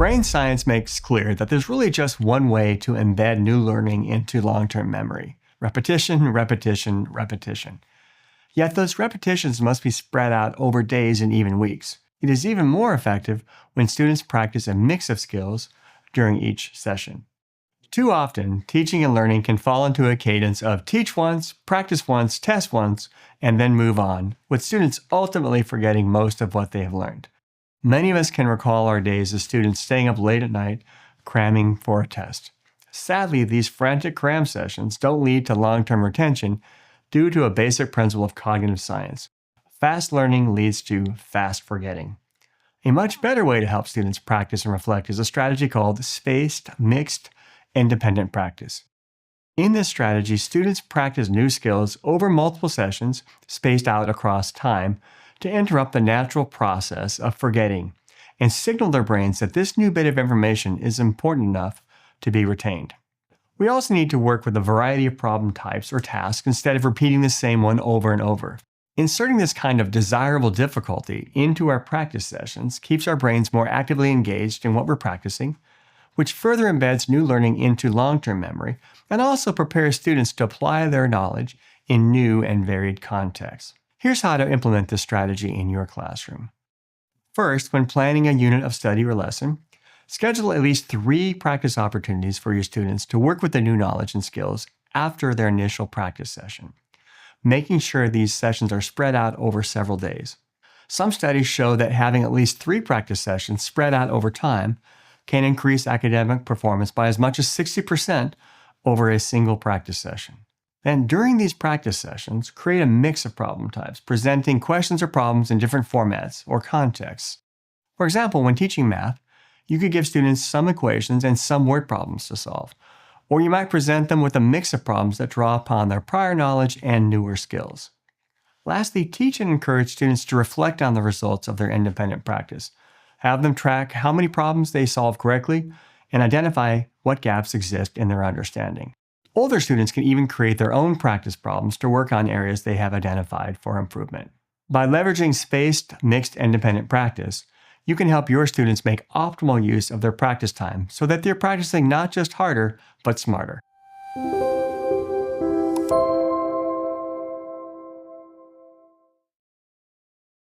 Brain science makes clear that there's really just one way to embed new learning into long-term memory: repetition, repetition, repetition. Yet those repetitions must be spread out over days and even weeks. It is even more effective when students practice a mix of skills during each session. Too often, teaching and learning can fall into a cadence of teach once, practice once, test once, and then move on, with students ultimately forgetting most of what they have learned. Many of us can recall our days as students staying up late at night, cramming for a test. Sadly, these frantic cram sessions don't lead to long-term retention due to a basic principle of cognitive science. Fast learning leads to fast forgetting. A much better way to help students practice and reflect is a strategy called spaced, mixed, independent practice. In this strategy, students practice new skills over multiple sessions, spaced out across time, to interrupt the natural process of forgetting and signal their brains that this new bit of information is important enough to be retained. We also need to work with a variety of problem types or tasks instead of repeating the same one over and over. Inserting this kind of desirable difficulty into our practice sessions keeps our brains more actively engaged in what we're practicing, which further embeds new learning into long-term memory and also prepares students to apply their knowledge in new and varied contexts. Here's how to implement this strategy in your classroom. First, when planning a unit of study or lesson, schedule at least 3 practice opportunities for your students to work with the new knowledge and skills after their initial practice session, making sure these sessions are spread out over several days. Some studies show that having at least 3 practice sessions spread out over time can increase academic performance by as much as 60% over a single practice session. Then, during these practice sessions, create a mix of problem types, presenting questions or problems in different formats or contexts. For example, when teaching math, you could give students some equations and some word problems to solve. Or you might present them with a mix of problems that draw upon their prior knowledge and newer skills. Lastly, teach and encourage students to reflect on the results of their independent practice. Have them track how many problems they solve correctly and identify what gaps exist in their understanding. Older students can even create their own practice problems to work on areas they have identified for improvement. By leveraging spaced, mixed, independent practice, you can help your students make optimal use of their practice time so that they're practicing not just harder, but smarter.